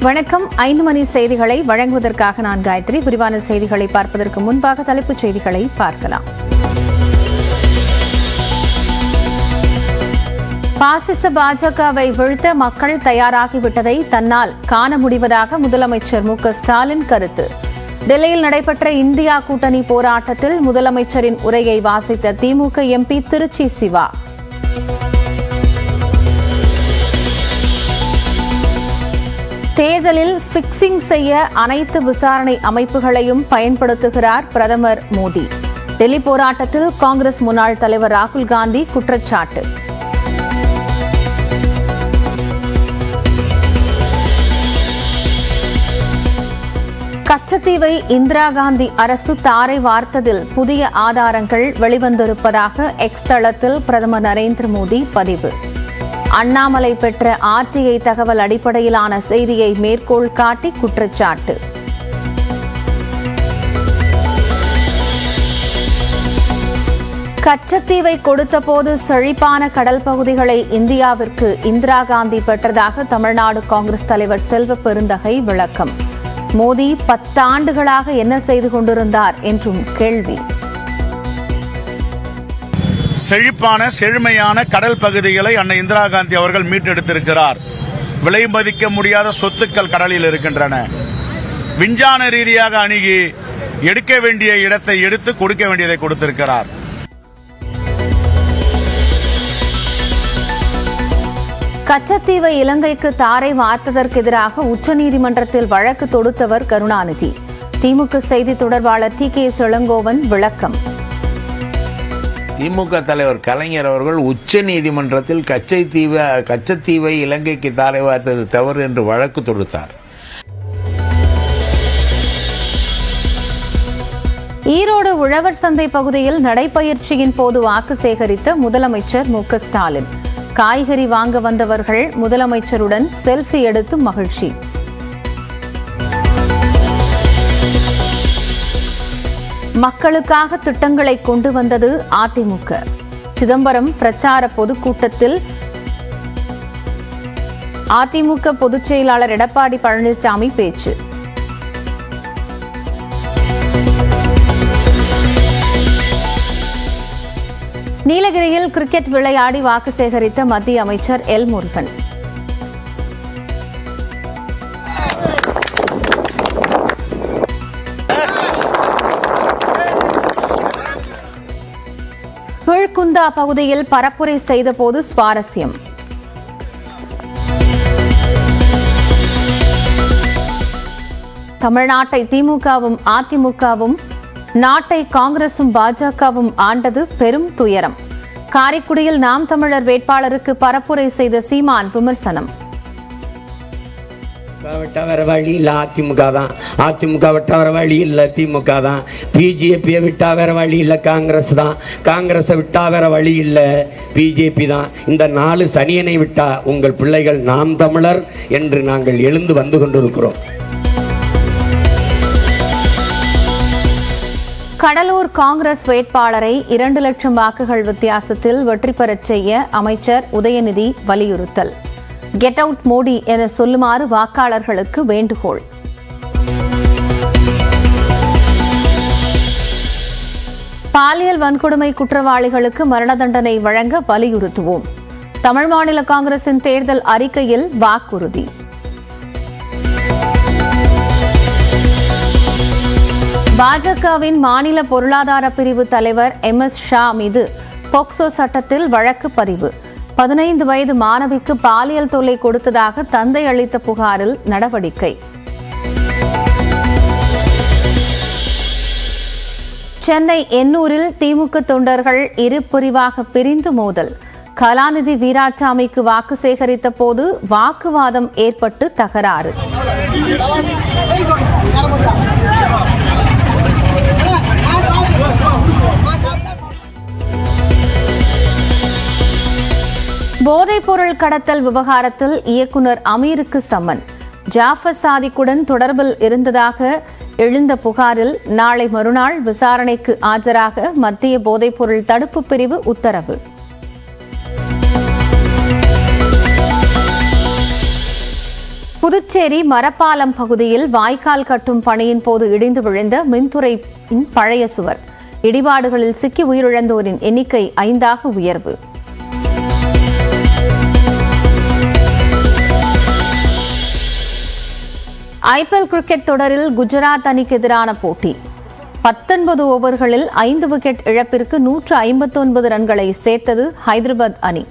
வணக்கம். 5 மணி செய்திகளை வழங்குவதற்காக நான் காயத்ரி. விரிவான செய்திகளை பார்ப்பதற்கு முன்பாக தலைப்புச் செய்திகளை பார்க்கலாம். பாசிச பாஜகவை வீழ்த்த மக்கள் தயாராகிவிட்டதை தன்னால் காண முடிவதாக முதலமைச்சர் மு.க.ஸ்டாலின் கருத்து. டெல்லியில் நடைபெற்ற இந்தியா கூட்டணி போராட்டத்தில் முதலமைச்சரின் உரையை வாசித்த திமுக எம்பி திருச்சி சிவா. தேர்தலில் பிக்சிங் செய்ய அனைத்து விசாரணை அமைப்புகளையும் பயன்படுத்துகிறார் பிரதமர் மோடி. டெல்லி போராட்டத்தில் காங்கிரஸ் முன்னாள் தலைவர் ராகுல் காந்தி குற்றச்சாட்டு. கச்சத்தீவை இந்திரா காந்தி அரசு தாரை வார்த்ததில் புதிய ஆதாரங்கள் வெளிவந்திருப்பதாக எக்ஸ் தளத்தில் பிரதமர் நரேந்திர மோடி பதிவு. அண்ணாமலை பெற்ற ஆர்டிஐ தகவல் அடிப்படையிலான செய்தியை மேற்கோள் காட்டி குற்றச்சாட்டு. கச்சத்தீவை கொடுத்தபோது செழிப்பான கடல் பகுதிகளை இந்தியாவிற்கு இந்திரா காந்தி பெற்றதாக தமிழ்நாடு காங்கிரஸ் தலைவர் செல்வ பெருந்தகை விளக்கம். மோடி 10 ஆண்டுகளாக என்ன செய்து கொண்டிருந்தார் என்றும் கேள்வி. செழுமையான கடல் பகுதிகளை அன்னை இந்திரா காந்தி அவர்கள் மீட்டெடுத்திருக்கிறார். விலை மதிக்க முடியாத சொத்துக்கள் கடலில் இருக்கின்றன. விஞ்ஞான ரீதியாக அணுகி எடுக்க வேண்டிய இடத்தை எடுத்து கொடுக்க வேண்டியதை கொடுத்திருக்கிறார். கச்சத்தீவை இலங்கைக்கு தாரை வார்த்ததற்கு எதிராக உச்சநீதிமன்றத்தில் வழக்கு தொடுத்தவர் கருணாநிதி. திமுக செய்தி தொடர்பாளர் டி.கே.எஸ். இளங்கோவன் விளக்கம். திமுக தலைவர் கலைஞர் அவர்கள் உச்ச நீதிமன்றத்தில் கச்சத்தீவை இலங்கைக்கு தாரை வார்த்தது தவறு என்று வழக்கு தொடுத்தார். ஈரோடு உழவர் சந்தை பகுதியில் நடைபயிற்சியின் போது வாக்கு சேகரித்த முதலமைச்சர் மு.க.ஸ்டாலின். காய்கறி வாங்க வந்தவர்கள் முதலமைச்சருடன் செல்ஃபி எடுத்து மகிழ்ச்சி. மக்களுக்காக திட்டங்களை கொண்டு வந்தது அதிமுக. சிதம்பரம் பிரச்சார பொதுக்கூட்டத்தில் அதிமுக பொதுச் செயலாளர் எடப்பாடி பழனிசாமி பேச்சு. நீலகிரியில் கிரிக்கெட் விளையாடி வாக்கு சேகரித்த மத்திய அமைச்சர் எல் முருகன். கீழ்குந்தா பகுதியில் பரப்புரை செய்தபோது சுவாரஸ்யம். தமிழ்நாட்டை திமுகவும் அதிமுகவும், நாட்டை காங்கிரசும் பாஜகவும் ஆண்டது பெரும் துயரம். காரைக்குடியில் நாம் தமிழர் வேட்பாளருக்கு பரப்புரை செய்த சீமான் விமர்சனம். விட்டா வேற வழி இல்லை அதிமுக தான், அதிமுக விட்டா வேற வழி இல்லை திமுக தான், பிஜேபியை விட்டா வேற வழி இல்லை காங்கிரஸ் தான், காங்கிரஸை விட்டா வேற வழி இல்லை பிஜேபி தான். இந்த 4 சனியனை விட்டா உங்கள் பிள்ளைகள் நாம் தமிழர் என்று நாங்கள் எழுந்து வந்து கொண்டிருக்கிறோம். கடலூர் காங்கிரஸ் வேட்பாளரை 2 லட்சம் வாக்குகள் வித்தியாசத்தில் வெற்றி பெறச் செய்ய அமைச்சர் உதயநிதி வலியுறுத்தல். கெட் அவுட் மோடி என சொல்லுமாறு வாக்காளர்களுக்கு வேண்டுகோள். பாலியல் வன்கொடுமை குற்றவாளிகளுக்கு மரண தண்டனை வழங்க வலியுறுத்துவோம். தமிழ் மாநில காங்கிரசின் தேர்தல் அறிக்கையில் வாக்குறுதி. பாஜகவின் மாநில பொருளாதார பிரிவு தலைவர் எம்.எஸ். ஷா மீது போக்சோ சட்டத்தில் வழக்கு பதிவு. 15 வயது மாணவிக்கு பாலியல் தொல்லை கொடுத்ததாக தந்தை அளித்த புகாரில் நடவடிக்கை. சென்னை எண்ணூரில் திமுக தொண்டர்கள் இரு பிரிவாக பிரிந்து மோதல். கலாநிதி வீராசாமிக்கு வாக்கு சேகரித்த போது வாக்குவாதம் ஏற்பட்டு தகராறு. போதைப்பொருள் கடத்தல் விவகாரத்தில் இயக்குநர் அமீருக்கு சம்மன். ஜாஃபர் சாதிக்குடன் தொடர்பில் இருந்ததாக எழுந்த புகாரில் நாளை மறுநாள் விசாரணைக்கு ஆஜராக மத்திய போதைப்பொருள் தடுப்பு பிரிவு உத்தரவு. புதுச்சேரி மரப்பாலம் பகுதியில் வாய்க்கால் கட்டும் பணியின் போது இடிந்து விழுந்த மின்துறையின் பழைய சுவர். இடிபாடுகளில் சிக்கி உயிரிழந்தோரின் எண்ணிக்கை 5ஆக உயர்வு. IPL கிரிக்கெட் தொடரில் குஜராத் அணிக்கு எதிரான போட்டி. 19 ஓவர்களில் 5 விக்கெட் இழப்பிற்கு 159 ரன்களை சேர்த்தது ஹைதராபாத் அணி.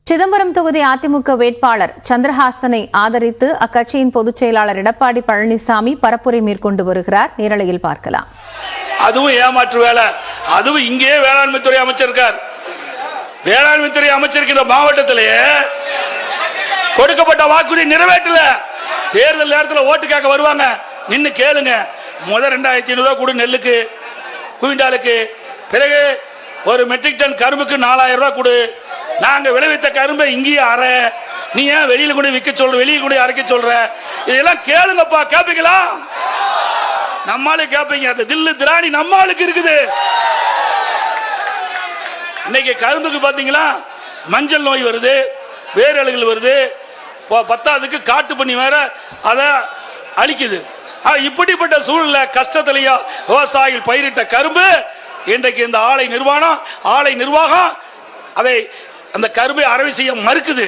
சிதம்பரம் தொகுதி அதிமுக வேட்பாளர் சந்திரஹாசனை ஆதரித்து அக்கட்சியின் பொதுச் செயலாளர் எடப்பாடி பழனிசாமி பரப்புரை மேற்கொண்டு வருகிறார். நேரலையில் பார்க்கலாம். அதுவும் ஏமாற்று வேலை. அதுவும் இங்கே வேளாண்மைத்துறை அமைச்சர் இருக்கார். வேளாண்மைத்துறை அமைச்சர் மாவட்டத்திலேயே கொடுக்கப்பட்ட வாக்குறுதி நிறைவேற்றல. தேர்தல் நேரத்தில் ஓட்டு கேட்க வருவாங்க, நின்று கேளுங்க. முதல் 2500 ரூபாய் கொடு நெல்லுக்கு குவிண்டாலுக்கு, பிறகு ஒரு மெட்ரிக் டன் கரும்புக்கு 4000 ரூபாய் கொடு. நாங்க விளைவித்த கரும்பை இங்கேயே அரை, நீ ஏன் வெளியில கூட விற்க சொல்ற, வெளியில கூட அரைக்க சொல்ற? இதெல்லாம் கேளுங்கப்பா. கேட்பீங்களா? நம்மாலே கேட்பீங்க. அந்த தில்லு திராணி நம்மளுக்கு இருக்குது. இன்னைக்கு கரும்புக்கு பாத்தீங்களா மஞ்சள் நோய் வருது, வேரழுகள் வருது, 10க்கு காட்டு பண்ணி வேற அத அழிக்குது. இப்படிப்பட்ட சூழ்நிலை கஷ்டத்திலேயே விவசாயிகள் பயிரிட்ட கரும்பு இன்றைக்கு இந்த ஆலை நிர்வாகம் அதை அந்த கரும்பை அறவை செய்ய மறுக்குது.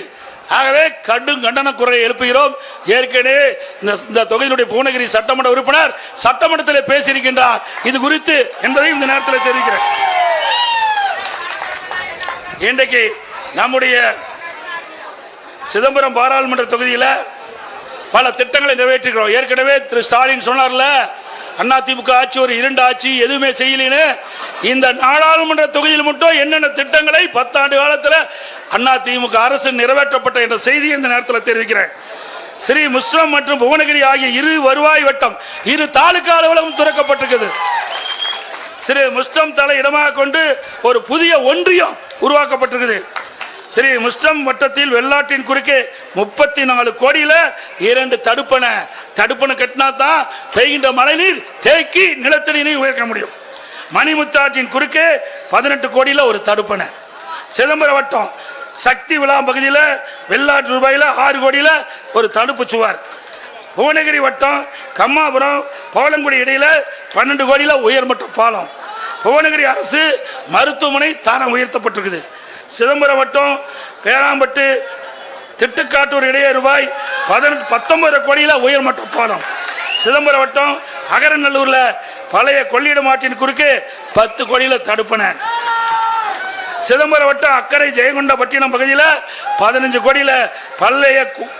ஆகவே கடும் கண்டன குரலை எழுப்புகிறோம். ஏற்கனவே இந்த தொகுதியினுடைய புவனகிரி சட்டமன்ற உறுப்பினர் சட்டமன்றத்தில் பேசியிருக்கின்றார் இது குறித்து என்பதையும் இந்த நேரத்தில் தெரிவிக்கிறேன். இன்றைக்கு நம்முடைய சிதம்பரம் பாராளுமன்ற தொகுதியில் பல திட்டங்களை நிறைவேற்றுகிறோம். ஏற்கனவே திரு ஸ்டாலின் சொன்னார்ல, அதிமுக ஆட்சி ஒரு 2 ஆட்சி எதுவுமே செய்யலன்னு. இந்த நாடாளுமன்ற தொகுதியில் மட்டும் என்னென்ன திட்டங்களை 10 ஆண்டு காலத்தில் அதிமுக அரசு நிறைவேற்றப்பட்ட என்ற செய்தியை இந்த நேரத்தில் தெரிவிக்கிறேன். ஸ்ரீ முஸ்லிம் மற்றும் புவனகிரி ஆகிய 2 வருவாய் வட்டம் 2 தாலுகா அலுவலகம் திறக்கப்பட்டிருக்கிறது. ஸ்ரீ முஸ்லிம் தலை இடமாக கொண்டு ஒரு புதிய ஒன்றியம் உருவாக்கப்பட்டிருக்குது. ஸ்ரீ முஸ்லிம் வட்டத்தில் வெள்ளாற்றின் குறுக்கே 34 கோடியில 2 தடுப்பணை கட்டினா தான் பெய்கின்ற மழைநீர் தேக்கி நிலத்தடி நீர் உயர்த்த முடியும். மணிமுத்தாற்றின் குறுக்கே 18 கோடியில ஒரு தடுப்பணை. சிதம்பரம் வட்டம் சக்தி விழா பகுதியில் வெள்ளாற்று ரூபாயில 6 கோடியில ஒரு தடுப்பு சுவர். புவனகிரி வட்டம் கம்மாபுரம் பவளங்குடி இடையில 12 கோடியில உயர்மட்ட பாலம். புவனகிரி அரசு மருத்துவமனை தானம் உயர்த்தப்பட்டிருக்குது. சிதம்பரம் வட்டம் பேராம்பட்டு திட்டுக்காட்டூர் இடையே ரூபாய் 19 கோடியில உயர்மட்ட பாலம். சிதம்பரம் வட்டம் அகரநல்லூர்ல பழைய கொள்ளிடம் ஆற்றின் குறுக்கே 10 கோடியில தடுப்பணை. சிதம்பரம் வட்டம் அக்கரை ஜெயங்கொண்டப்பட்டினம் பகுதியில் 15 கோடியில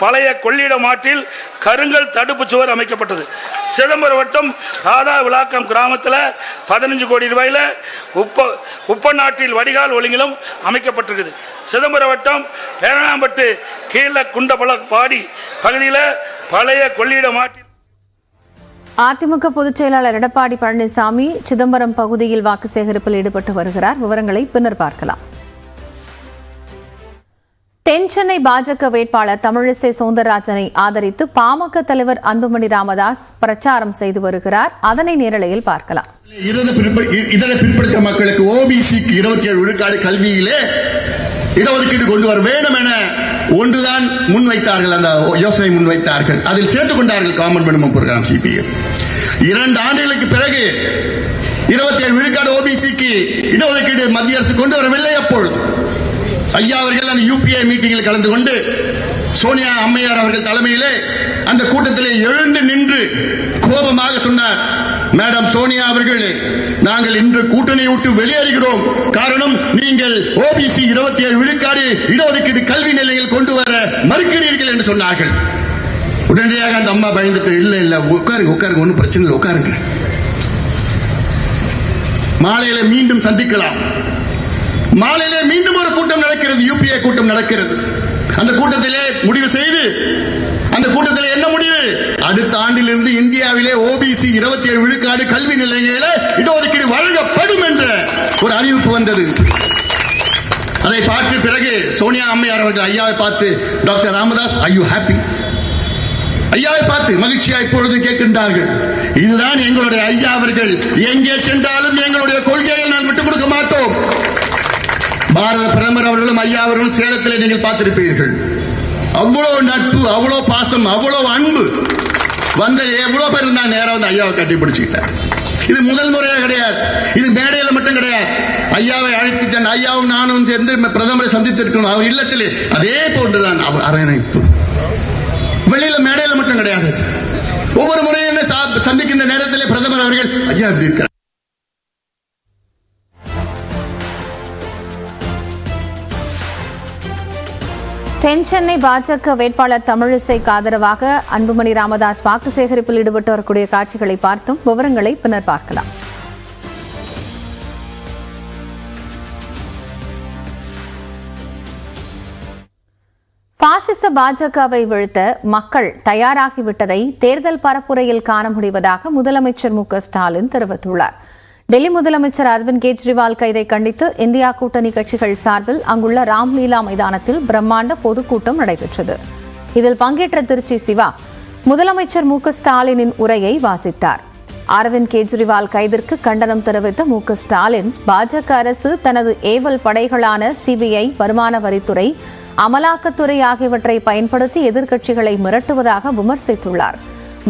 பழைய கொள்ளிடம் ஆற்றில் கருங்கல் தடுப்பு சுவர் அமைக்கப்பட்டது. சிதம்பரம் வட்டம் ராதா விளாக்கம் கிராமத்தில் 15 கோடி ரூபாயில உப்பநாட்டில் வடிகால் ஒழுங்கிலும் அமைக்கப்பட்டிருக்குது. சிதம்பரம் வட்டம் பேரணாம்பட்டு கீழ குண்டபலப்பாடி பகுதியில் பழைய கொள்ளிடம் ஆற்றில். அதிமுக பொதுச் செயலாளர் எடப்பாடி பழனிசாமி சிதம்பரம் பகுதியில் வாக்கு சேகரிப்பில் ஈடுபட்டு வருகிறார். விவரங்களை பின்னர் பார்க்கலாம். தென்சென்னை பாஜக வேட்பாளர் தமிழிசை சவுந்தரராஜனை ஆதரித்து பாமக தலைவர் அன்புமணி ராமதாஸ் பிரச்சாரம் செய்து வருகிறார். அதனை நேரலையில் பார்க்கலாம். இதர பிற்படுத்த மக்களுக்கு ஓபிசிக்கு 27 விழுக்காடு கல்வியிலே இடஒதுக்கீடு கொண்டு வர வேண்டும் என ஒன்றுதான் முன்வைத்தார்கள். அந்த யோசனை முன்வைத்தார்கள், அதில் சேர்த்துக் கொண்டார்கள் காமன் மினிமம் புரோகிராம் சிபிஎம். 2 ஆண்டுகளுக்கு பிறகு 27 விழுக்காடு ஓபிசிக்கு இடஒதுக்கீடு மத்திய அரசு கொண்டு வரவில்லை. அப்பொழுது ஐயா அவர்கள் அந்த யூபிஏ மீட்டிங்கில் கலந்து கொண்டு சோனியா அம்மையார் அவர்கள் தலைமையிலே அந்த கூட்டத்திலே எழுந்து நின்று கோபமாக சொன்னார், மேடம் சோனியா அவர்களே, நாங்கள் இன்று கூட்டணி விட்டு வெளியேறுகிறோம். காரணம், நீங்கள் ஓபிசி 27 விழுக்காடு இடஒதுக்கீடு கல்வி நிலையில் கொண்டு வர மறுக்கிறீர்கள் என்று சொன்னார்கள். உடனடியாக அந்த அம்மா பயந்துட்டு, இல்ல உட்காருங்க, ஒன்னும் பிரச்சனை இல்லை, உட்காருங்க, மாலையில மீண்டும் சந்திக்கலாம். மாலையிலே மீண்டும் ஒரு கூட்டம் நடக்கிறது, யூபிஏ கூட்டம் நடக்கிறது. அந்த கூட்டத்திலே முடிவு செய்து, அந்த கூட்டத்தில் என்ன முடிவு? அடுத்த ஆண்டிலிருந்து இந்தியாவிலே ஓபிசி 27 விழுக்காடு கல்வி நிலையில இடஒதுக்கீடு வழங்கப்படும் என்ற ஒரு அறிவிப்பு வந்தது. அதை பார்த்து பிறகு சோனியா அம்மையார் அவர்கள் ஐயாவை பார்த்து, doctor Ramadoss are you happy? ஐயாவை பார்த்து மகிழ்ச்சியா இப்பொழுது கேட்கின்றார்கள். இதுதான் எங்களுடைய ஐயா அவர்கள், எங்கே சென்றாலும் எங்களுடைய கொள்கையை நான் விட்டுக் கொடுக்க மாட்டோம். பாரத பிரதமர் அவர்களும் ஐயா அவர்களும் சேலத்தில் நீங்கள் பார்த்திருப்பீர்கள். அவ்வளவு நட்பு, அவ்வளவு பாசம், அவ்வளவு அன்பு. வந்த எவ்வளவு பேர் இருந்தாங்க, நேரம் வந்து ஐயாவை கட்டி பிடிச்சிக்கிட்டார். இது முதல் முறையாக கிடையாது, இது மேடையில் மட்டும் கிடையாது. ஐயாவை அழைத்து சென்ற ஐயாவும் நானும் சேர்ந்து பிரதமரை சந்தித்திருக்கணும் அவர் இல்லத்திலே. அதே போன்றுதான் அவர் அரவணைப்பு. வெளியில மேடையில் மட்டும் கிடையாது. ஒவ்வொரு முறையும் என்ன சந்திக்கின்ற நேரத்திலே பிரதமர் அவர்கள் ஐயா எப்படி இருக்கிறார். தென்சென்னை பாஜக வேட்பாளர் தமிழிசைக்கு ஆதரவாக அன்புமணி ராமதாஸ் வாக்கு சேகரிப்பில் ஈடுபட்டு வரக்கூடிய காட்சிகளை பார்த்தும் விவரங்களை பின்னர் பார்க்கலாம். பாசிச பாஜகவை வீழ்த்த மக்கள் தயாராகிவிட்டதை தேர்தல் பரப்புரையில் காண முடிவதாக முதலமைச்சர் மு க ஸ்டாலின் தெரிவித்துள்ளார். டெல்லி முதலமைச்சர் அரவிந்த் கெஜ்ரிவால் கைதை கண்டித்து இந்தியா கூட்டணி கட்சிகள் சார்பில் அங்குள்ள ராம்லீலா மைதானத்தில் பிரம்மாண்ட பொதுக்கூட்டம் நடைபெற்றது. இதில் பங்கேற்ற திருச்சி சிவா முதலமைச்சர் மு க ஸ்டாலினின் உரையை வாசித்தார். அரவிந்த் கெஜ்ரிவால் கைதிற்கு கண்டனம் தெரிவித்த மு க ஸ்டாலின் பாஜக அரசு தனது ஏவல் படைகளான சிபிஐ, வருமான வரித்துறை, அமலாக்கத்துறை ஆகியவற்றை பயன்படுத்தி எதிர்க்கட்சிகளை மிரட்டுவதாக விமர்சித்துள்ளார்.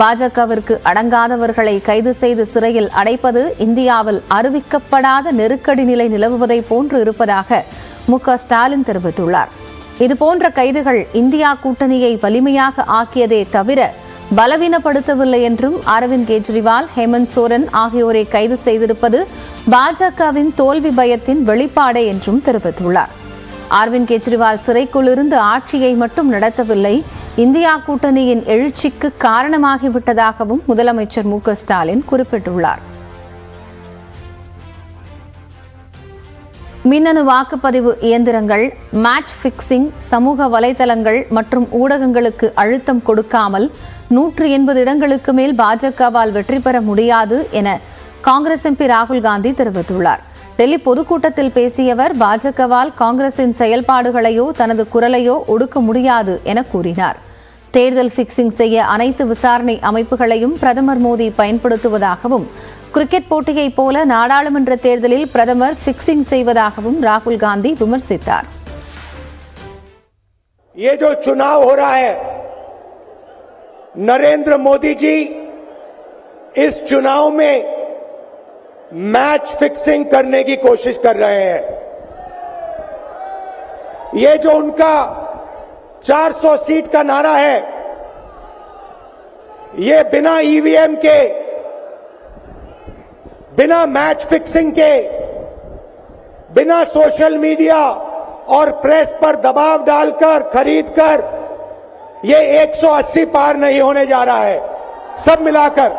பாஜகவிற்கு அடங்காதவர்களை கைது செய்து சிறையில் அடைப்பது இந்தியாவில் அறிவிக்கப்படாத நெருக்கடி நிலை நிலவுவதை போன்று இருப்பதாக மு க ஸ்டாலின் தெரிவித்துள்ளார். இதுபோன்ற கைதுகள் இந்தியா கூட்டணியை வலிமையாக ஆக்கியதே தவிர பலவீனப்படுத்தவில்லை என்றும் அரவிந்த் கெஜ்ரிவால், ஹேமந்த் சோரன் ஆகியோரை கைது செய்திருப்பது பாஜகவின் தோல்வி பயத்தின் வெளிப்பாடே என்றும் தெரிவித்துள்ளார். அரவிந்த் கெஜ்ரிவால் சிறைக்குள்ளிருந்து ஆட்சியை மட்டும் நடத்தவில்லை, இந்தியா கூட்டணியின் எழுச்சிக்கு காரணமாகிவிட்டதாகவும் முதலமைச்சர் மு க ஸ்டாலின் குறிப்பிட்டுள்ளார். மின்னணு வாக்குப்பதிவு இயந்திரங்கள், மேட்ச் பிக்சிங், சமூக வலைதளங்கள் மற்றும் ஊடகங்களுக்கு அழுத்தம் கொடுக்காமல் 180 இடங்களுக்கு மேல் பாஜகவால் வெற்றி பெற முடியாது என காங்கிரஸ் எம்பி ராகுல் காந்தி தெரிவித்துள்ளார். டெல்லி பொதுக்கூட்டத்தில் பேசிய அவர் பாஜகவால் காங்கிரசின் செயல்பாடுகளையோ தனது குரலையோ ஒடுக்க முடியாது என கூறினார். தேர்தல் பிக்சிங் செய்ய அனைத்து விசாரணை அமைப்புகளையும் பிரதமர் மோடி பயன்படுத்துவதாகவும், கிரிக்கெட் போட்டியைப் போல நாடாளுமன்ற தேர்தலில் பிரதமர் பிக்சிங் செய்வதாகவும் ராகுல் காந்தி விமர்சித்தார். ये जो चुनाव हो रहा है, नरेंद्र मोदी जी इस चुनाव में मैच फिक्सिंग करने की कोशिश कर रहे हैं. ये जो उनका 400 सीट का नारा है, ये बिना ईवीएम के, बिना मैच फिक्सिंग के, बिना सोशल मीडिया और प्रेस पर दबाव डालकर, खरीदकर, ये 180 पार नहीं होने जा रहा है. सब मिलाकर